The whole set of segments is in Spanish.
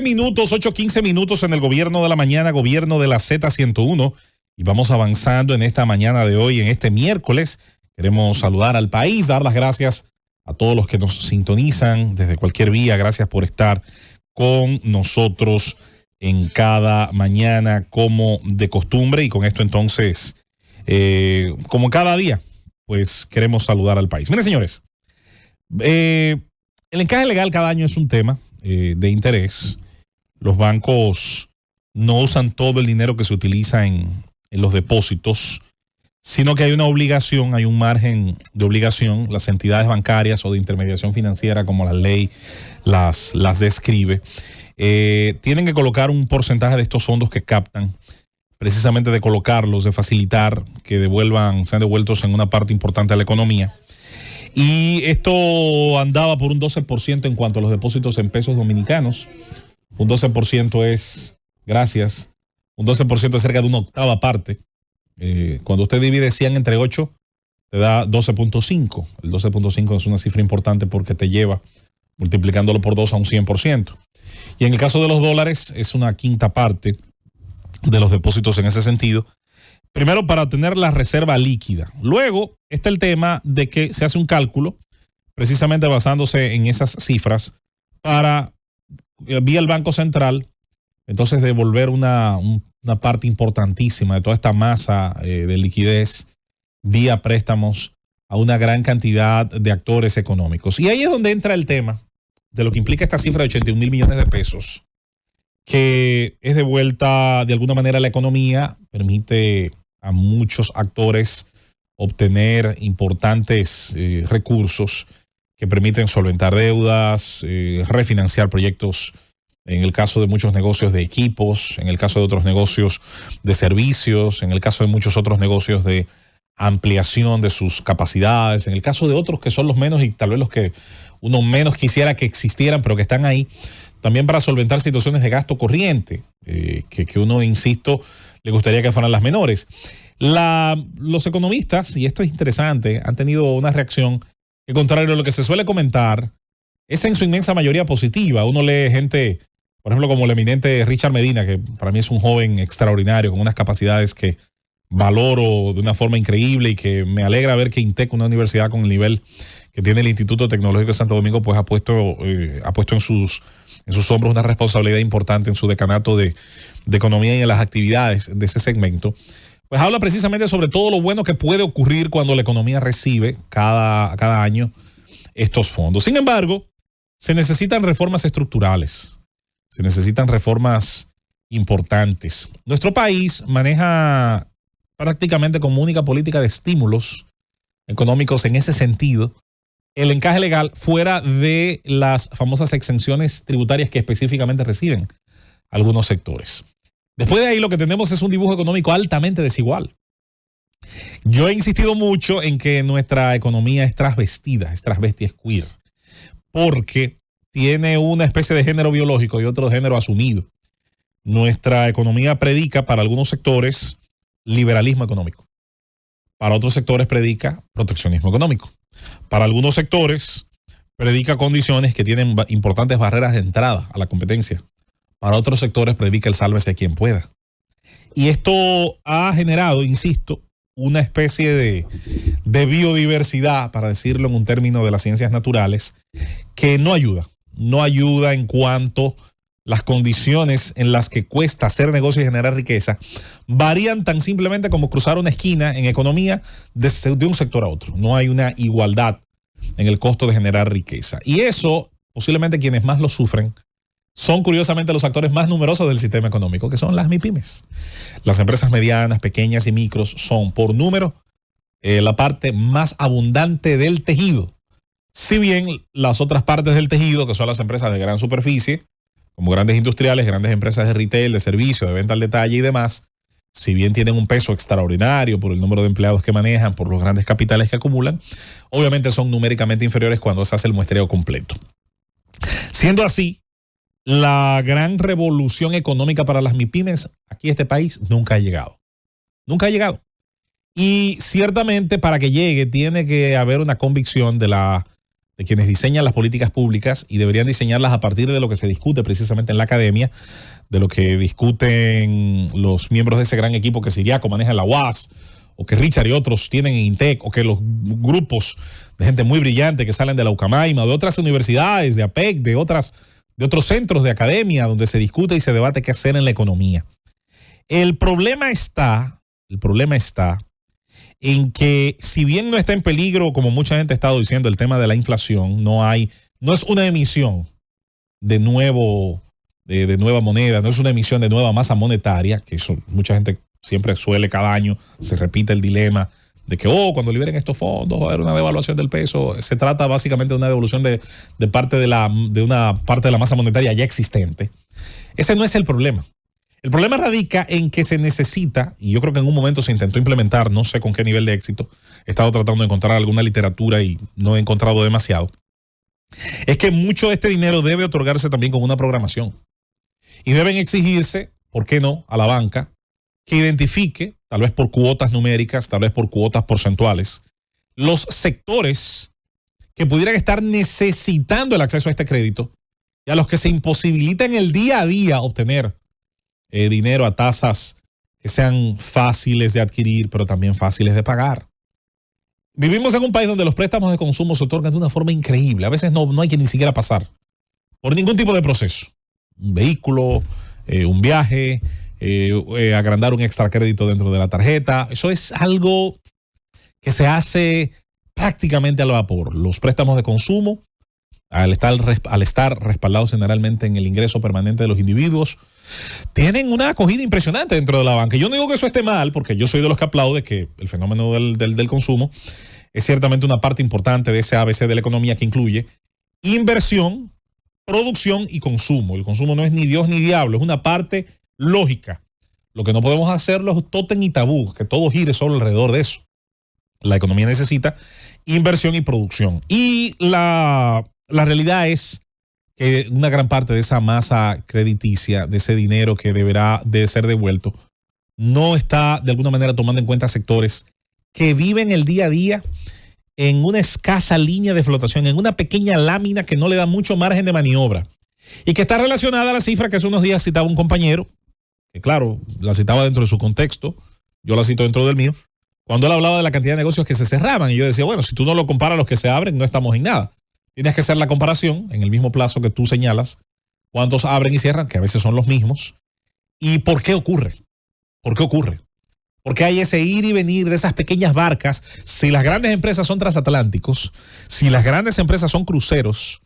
minutos, 8:15 minutos en el gobierno de la mañana, gobierno de la Z101. Y vamos avanzando en esta mañana de hoy, en este miércoles. Queremos saludar al país, dar las gracias a todos los que nos sintonizan desde cualquier vía. Gracias por estar con nosotros en cada mañana como de costumbre. Y con esto entonces, como cada día, pues queremos saludar al país. Miren, señores, el encaje legal cada año es un tema de interés. Los bancos no usan todo el dinero que se utiliza en los depósitos, sino que hay una obligación, hay un margen de obligación. Las entidades bancarias o de intermediación financiera, como la ley las describe, tienen que colocar un porcentaje de estos fondos que captan, precisamente de colocarlos, de facilitar que sean devueltos en una parte importante de la economía. Y esto andaba por un 12% en cuanto a los depósitos en pesos dominicanos. Un 12% es, gracias, un 12% es cerca de una octava parte. Cuando usted divide 100 entre 8, te da 12.5. El 12.5 es una cifra importante porque te lleva, multiplicándolo por 2, a un 100%. Y en el caso de los dólares, es una quinta parte de los depósitos en ese sentido. Primero, para tener la reserva líquida. Luego está el tema de que se hace un cálculo, precisamente basándose en esas cifras, para, vía el Banco Central, entonces devolver una parte importantísima de toda esta masa de liquidez vía préstamos a una gran cantidad de actores económicos. Y ahí es donde entra el tema de lo que implica esta cifra de 81 mil millones de pesos, que es devuelta de alguna manera a la economía, permite a muchos actores obtener importantes recursos que permiten solventar deudas, refinanciar proyectos, en el caso de muchos negocios de equipos, en el caso de otros negocios de servicios, en el caso de muchos otros negocios de ampliación de sus capacidades, en el caso de otros que son los menos y tal vez los que uno menos quisiera que existieran, pero que están ahí, también para solventar situaciones de gasto corriente, que uno, insisto, le gustaría que fueran las menores. Los economistas, y esto es interesante, han tenido una reacción que, contrario a lo que se suele comentar, es en su inmensa mayoría positiva. Uno lee gente, por ejemplo, como el eminente Richard Medina, que para mí es un joven extraordinario, con unas capacidades que valoro de una forma increíble y que me alegra ver que INTEC, una universidad con el nivel que tiene el Instituto Tecnológico de Santo Domingo, pues ha puesto en sus hombros una responsabilidad importante en su decanato de economía y en las actividades de ese segmento. Pues habla precisamente sobre todo lo bueno que puede ocurrir cuando la economía recibe cada año estos fondos. Sin embargo, se necesitan reformas estructurales, se necesitan reformas importantes. Nuestro país maneja prácticamente como única política de estímulos económicos en ese sentido el encaje legal, fuera de las famosas exenciones tributarias que específicamente reciben algunos sectores. Después de ahí lo que tenemos es un dibujo económico altamente desigual. Yo he insistido mucho en que nuestra economía es transvestida, es transvesti, es queer, porque tiene una especie de género biológico y otro género asumido. Nuestra economía predica para algunos sectores liberalismo económico. Para otros sectores predica proteccionismo económico. Para algunos sectores predica condiciones que tienen importantes barreras de entrada a la competencia. Para otros sectores predica el sálvese quien pueda. Y esto ha generado, insisto, una especie de biodiversidad, para decirlo en un término de las ciencias naturales, que no ayuda. No ayuda en cuanto las condiciones en las que cuesta hacer negocio y generar riqueza varían tan simplemente como cruzar una esquina en economía de un sector a otro. No hay una igualdad en el costo de generar riqueza. Y eso, posiblemente quienes más lo sufren, son curiosamente los actores más numerosos del sistema económico, que son las MIPYMES. Las empresas medianas, pequeñas y micros son, por número, la parte más abundante del tejido. Si bien las otras partes del tejido, que son las empresas de gran superficie, como grandes industriales, grandes empresas de retail, de servicio, de venta al detalle y demás, si bien tienen un peso extraordinario por el número de empleados que manejan, por los grandes capitales que acumulan, obviamente son numéricamente inferiores cuando se hace el muestreo completo. Siendo así, la gran revolución económica para las MIPYMES aquí en este país nunca ha llegado. Nunca ha llegado. Y ciertamente para que llegue tiene que haber una convicción de la de quienes diseñan las políticas públicas y deberían diseñarlas a partir de lo que se discute precisamente en la academia, de lo que discuten los miembros de ese gran equipo que Siriaco maneja en la UAS, o que Richard y otros tienen en INTEC, o que los grupos de gente muy brillante que salen de la Ucamaima, de otras universidades, de APEC, de otros centros de academia donde se discute y se debate qué hacer en la economía. El problema está en que, si bien no está en peligro, como mucha gente ha estado diciendo, el tema de la inflación, no es una emisión de nueva moneda, no es una emisión de nueva masa monetaria, que eso mucha gente siempre suele, cada año se repite el dilema de que, cuando liberen estos fondos va a haber una devaluación del peso. Se trata básicamente de una devolución de una parte de la masa monetaria ya existente. Ese no es el problema. El problema radica en que se necesita, y yo creo que en un momento se intentó implementar, no sé con qué nivel de éxito, he estado tratando de encontrar alguna literatura y no he encontrado demasiado, es que mucho de este dinero debe otorgarse también con una programación. Y deben exigirse, ¿por qué no?, a la banca que identifique, tal vez por cuotas numéricas, tal vez por cuotas porcentuales, los sectores que pudieran estar necesitando el acceso a este crédito y a los que se imposibilita en el día a día obtener dinero a tasas que sean fáciles de adquirir, pero también fáciles de pagar. Vivimos en un país donde los préstamos de consumo se otorgan de una forma increíble. A veces no hay que ni siquiera pasar por ningún tipo de proceso. Un vehículo, un viaje, agrandar un extra crédito dentro de la tarjeta. Eso es algo que se hace prácticamente al vapor. Los préstamos de consumo, al estar respaldados generalmente en el ingreso permanente de los individuos, tienen una acogida impresionante dentro de la banca. Yo no digo que eso esté mal, porque yo soy de los que aplaude que el fenómeno del consumo es ciertamente una parte importante de ese ABC de la economía que incluye inversión, producción y consumo. El consumo no es ni Dios ni diablo, es una parte lógica. Lo que no podemos hacerlo es tótem y tabú, que todo gire solo alrededor de eso. La economía necesita inversión y producción. Y la realidad es que una gran parte de esa masa crediticia, de ese dinero que deberá de ser devuelto, no está de alguna manera tomando en cuenta sectores que viven el día a día en una escasa línea de flotación, en una pequeña lámina que no le da mucho margen de maniobra y que está relacionada a la cifra que hace unos días citaba un compañero, que claro, la citaba dentro de su contexto, yo la cito dentro del mío, cuando él hablaba de la cantidad de negocios que se cerraban, y yo decía, bueno, si tú no lo comparas a los que se abren, no estamos en nada. Tienes que hacer la comparación en el mismo plazo que tú señalas, cuántos abren y cierran, que a veces son los mismos, y por qué ocurre. ¿Por qué ocurre? Porque hay ese ir y venir de esas pequeñas barcas. Si las grandes empresas son transatlánticos, si las grandes empresas son cruceros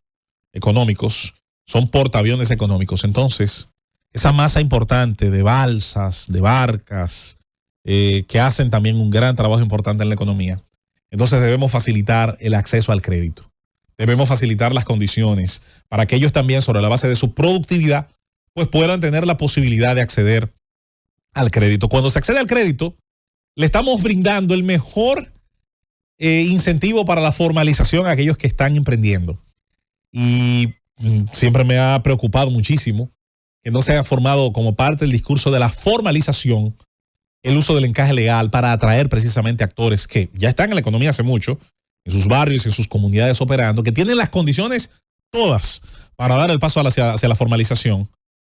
económicos, son portaaviones económicos, entonces esa masa importante de balsas, de barcas, que hacen también un gran trabajo importante en la economía, entonces debemos facilitar el acceso al crédito. Debemos facilitar las condiciones para que ellos también, sobre la base de su productividad, pues puedan tener la posibilidad de acceder al crédito. Cuando se accede al crédito, le estamos brindando el mejor incentivo para la formalización a aquellos que están emprendiendo. Y siempre me ha preocupado muchísimo que no se haya formado como parte del discurso de la formalización el uso del encaje legal para atraer precisamente actores que ya están en la economía hace mucho, en sus barrios, en sus comunidades operando, que tienen las condiciones todas para dar el paso hacia la formalización,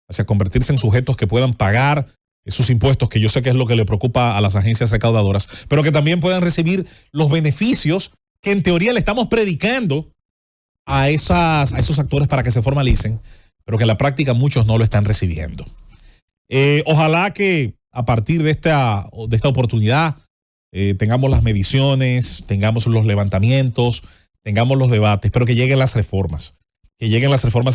hacia convertirse en sujetos que puedan pagar sus impuestos, que yo sé que es lo que le preocupa a las agencias recaudadoras, pero que también puedan recibir los beneficios que en teoría le estamos predicando a esos actores para que se formalicen, pero que en la práctica muchos no lo están recibiendo. Ojalá que a partir de esta oportunidad tengamos las mediciones, tengamos los levantamientos, tengamos los debates, pero que lleguen las reformas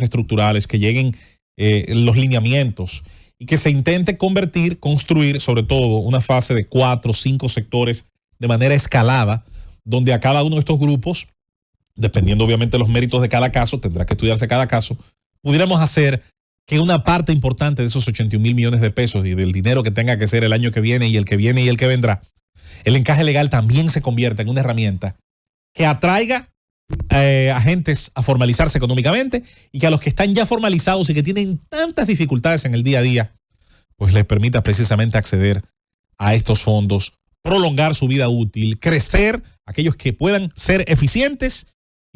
estructurales, que lleguen los lineamientos y que se intente construir sobre todo una fase de 4 o 5 sectores de manera escalada, donde a cada uno de estos grupos, dependiendo obviamente de los méritos de cada caso, tendrá que estudiarse cada caso, pudiéramos hacer que una parte importante de esos 81,000 millones de pesos y del dinero que tenga que ser el año que viene y el que viene y el que vendrá, el encaje legal también se convierta en una herramienta que atraiga agentes a formalizarse económicamente y que a los que están ya formalizados y que tienen tantas dificultades en el día a día, pues les permita precisamente acceder a estos fondos, prolongar su vida útil, crecer aquellos que puedan ser eficientes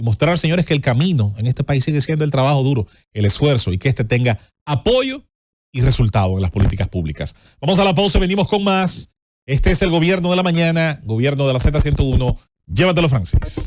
y mostrar, señores, que el camino en este país sigue siendo el trabajo duro, el esfuerzo y que este tenga apoyo y resultado en las políticas públicas. Vamos a la pausa, venimos con más. Este es el Gobierno de la Mañana, Gobierno de la Z101. Llévatelo, Francis.